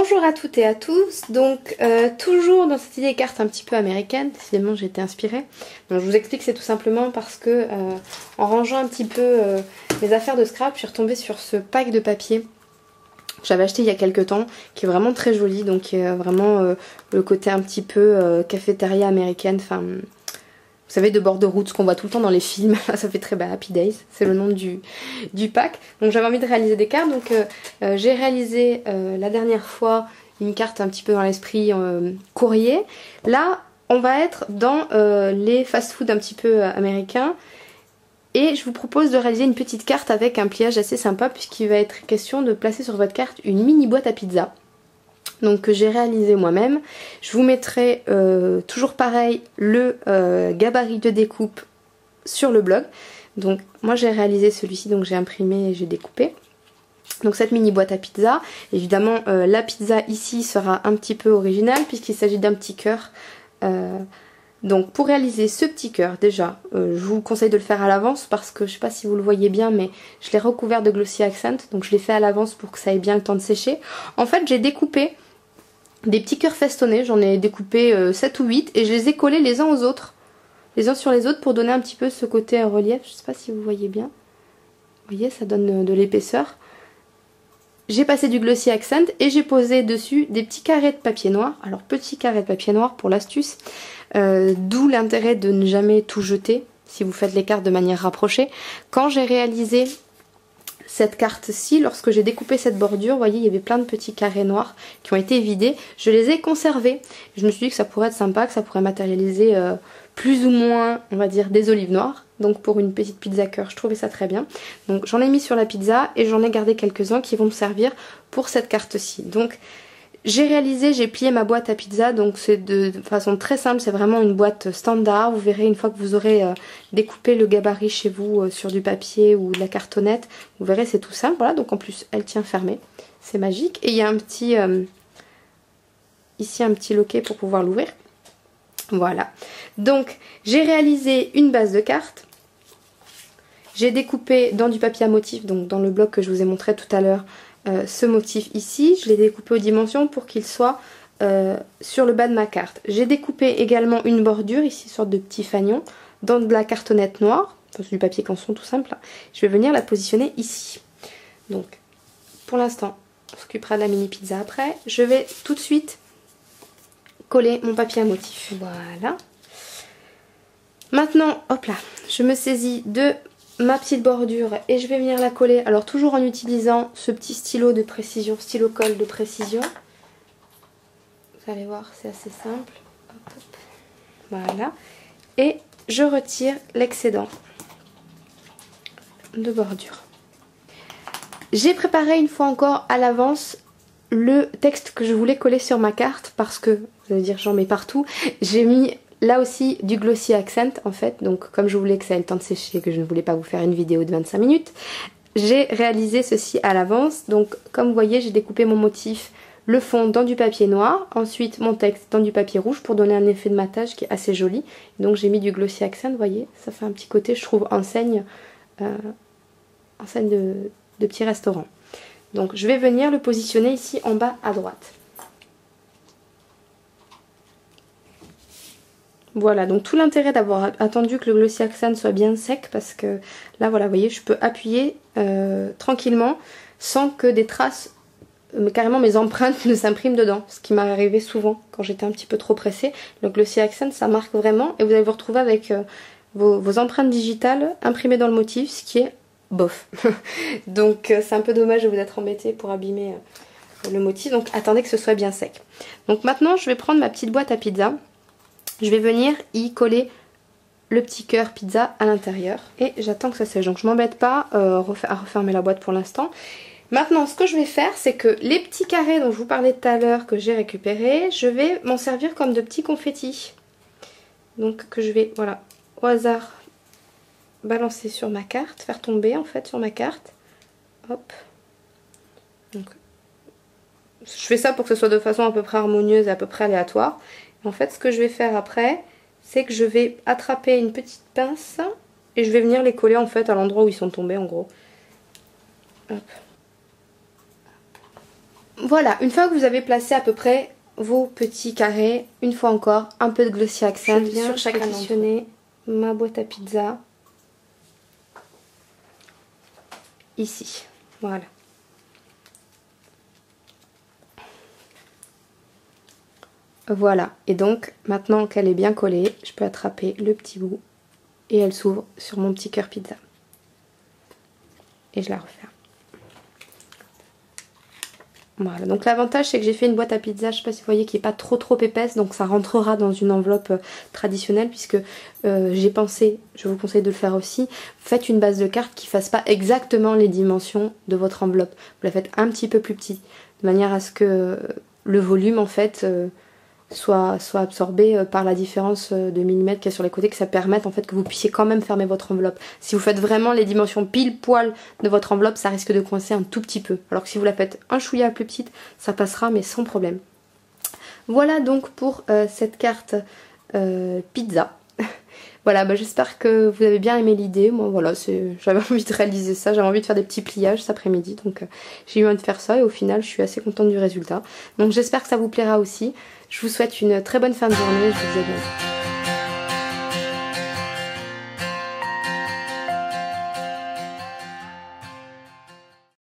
Bonjour à toutes et à tous, donc toujours dans cette idée carte un petit peu américaine, décidément j'ai été inspirée. Donc je vous explique, c'est tout simplement parce que en rangeant un petit peu mes affaires de scrap, je suis retombée sur ce pack de papier que j'avais acheté il y a quelques temps, qui est vraiment très joli, donc vraiment le côté un petit peu cafétéria américaine, enfin... Vous savez, de bord de route, ce qu'on voit tout le temps dans les films. Ça fait très Happy Days, c'est le nom du pack. Donc j'avais envie de réaliser des cartes. Donc j'ai réalisé la dernière fois une carte un petit peu dans l'esprit courrier. Là, on va être dans les fast-food un petit peu américains. Et je vous propose de réaliser une petite carte avec un pliage assez sympa, puisqu'il va être question de placer sur votre carte une mini boîte à pizza. Donc que j'ai réalisé moi-même. Je vous mettrai toujours pareil le gabarit de découpe sur le blog. Donc moi j'ai réalisé celui-ci, donc j'ai imprimé et j'ai découpé. Donc cette mini boîte à pizza, évidemment la pizza ici sera un petit peu originale puisqu'il s'agit d'un petit cœur. Donc pour réaliser ce petit cœur, déjà, je vous conseille de le faire à l'avance parce que je sais pas si vous le voyez bien, mais je l'ai recouvert de glossy accent, donc je l'ai fait à l'avance pour que ça ait bien le temps de sécher. En fait j'ai découpé des petits cœurs festonnés, j'en ai découpé 7 ou 8 et je les ai collés les uns aux autres, les uns sur les autres pour donner un petit peu ce côté relief, je sais pas si vous voyez bien. Vous voyez, ça donne de l'épaisseur. J'ai passé du glossy accent et j'ai posé dessus des petits carrés de papier noir. Alors petits carrés de papier noir pour l'astuce, d'où l'intérêt de ne jamais tout jeter si vous faites les cartes de manière rapprochée. Quand j'ai réalisé cette carte-ci, lorsque j'ai découpé cette bordure, vous voyez, il y avait plein de petits carrés noirs qui ont été vidés. Je les ai conservés. Je me suis dit que ça pourrait être sympa, que ça pourrait matérialiser plus ou moins, on va dire, des olives noires. Donc pour une petite pizza cœur, je trouvais ça très bien. Donc j'en ai mis sur la pizza et j'en ai gardé quelques-uns qui vont me servir pour cette carte-ci. Donc j'ai réalisé, j'ai plié ma boîte à pizza, donc c'est de façon très simple, c'est vraiment une boîte standard. Vous verrez une fois que vous aurez découpé le gabarit chez vous sur du papier ou de la cartonnette, vous verrez c'est tout simple. Voilà, donc en plus elle tient fermée, c'est magique. Et il y a un petit, ici un petit loquet pour pouvoir l'ouvrir. Voilà, donc j'ai réalisé une base de cartes. J'ai découpé dans du papier à motif, donc dans le bloc que je vous ai montré tout à l'heure, ce motif ici. Je l'ai découpé aux dimensions pour qu'il soit sur le bas de ma carte. J'ai découpé également une bordure, ici, sorte de petit fanion, dans de la cartonnette noire, dans du papier canson tout simple. Je vais venir la positionner ici. Donc, pour l'instant, on s'occupera de la mini pizza après. Je vais tout de suite coller mon papier à motif. Voilà. Maintenant, hop là, je me saisis de ma petite bordure et je vais venir la coller, alors toujours en utilisant ce petit stylo de précision, stylo colle de précision. Vous allez voir, c'est assez simple. Hop, hop. Voilà. Et je retire l'excédent de bordure. J'ai préparé une fois encore à l'avance le texte que je voulais coller sur ma carte parce que, vous allez dire j'en mets partout, j'ai mis là aussi du glossy accent en fait, donc comme je voulais que ça ait le temps de sécher, que je ne voulais pas vous faire une vidéo de 25 minutes, j'ai réalisé ceci à l'avance. Donc comme vous voyez, j'ai découpé mon motif, le fond dans du papier noir, ensuite mon texte dans du papier rouge pour donner un effet de matage qui est assez joli. Donc j'ai mis du glossy accent, vous voyez, ça fait un petit côté, je trouve, enseigne de petit restaurant. Donc je vais venir le positionner ici en bas à droite. Voilà, donc tout l'intérêt d'avoir attendu que le glossy accent soit bien sec, parce que là, voilà, vous voyez, je peux appuyer tranquillement sans que des traces, carrément mes empreintes ne s'impriment dedans, ce qui m'est arrivé souvent quand j'étais un petit peu trop pressée. Le glossy accent, ça marque vraiment et vous allez vous retrouver avec vos empreintes digitales imprimées dans le motif, ce qui est bof. Donc c'est un peu dommage de vous être embêté pour abîmer le motif, donc attendez que ce soit bien sec. Donc maintenant, je vais prendre ma petite boîte à pizza. Je vais venir y coller le petit cœur pizza à l'intérieur et j'attends que ça sèche. Donc je m'embête pas à refermer la boîte pour l'instant. Maintenant, ce que je vais faire, c'est que les petits carrés dont je vous parlais tout à l'heure que j'ai récupérés, je vais m'en servir comme de petits confettis. Donc que je vais, voilà, au hasard balancer sur ma carte, faire tomber en fait sur ma carte. Hop. Donc, je fais ça pour que ce soit de façon à peu près harmonieuse et à peu près aléatoire. En fait, ce que je vais faire après, c'est que je vais attraper une petite pince et je vais venir les coller en fait à l'endroit où ils sont tombés en gros. Hop. Voilà, une fois que vous avez placé à peu près vos petits carrés, une fois encore, un peu de glossy accent sur chacun. Positionner ma boîte à pizza ici. Voilà. Voilà, et donc maintenant qu'elle est bien collée, je peux attraper le petit bout et elle s'ouvre sur mon petit cœur pizza. Et je la referme. Voilà, donc l'avantage c'est que j'ai fait une boîte à pizza, je sais pas si vous voyez, qui est pas trop épaisse, donc ça rentrera dans une enveloppe traditionnelle, puisque j'ai pensé, je vous conseille de le faire aussi, faites une base de carte qui fasse pas exactement les dimensions de votre enveloppe. Vous la faites un petit peu plus petite, de manière à ce que le volume en fait soit absorbé par la différence de millimètres qu'il y a sur les côtés, que ça permette en fait que vous puissiez quand même fermer votre enveloppe. Si vous faites vraiment les dimensions pile poil de votre enveloppe, ça risque de coincer un tout petit peu. Alors que si vous la faites un chouïa plus petite, ça passera mais sans problème. Voilà donc pour cette carte pizza. Voilà, bah, j'espère que vous avez bien aimé l'idée. Moi voilà, j'avais envie de réaliser ça, j'avais envie de faire des petits pliages cet après-midi, donc j'ai eu envie de faire ça et au final je suis assez contente du résultat. Donc j'espère que ça vous plaira aussi. Je vous souhaite une très bonne fin de journée, je vous dis à bientôt.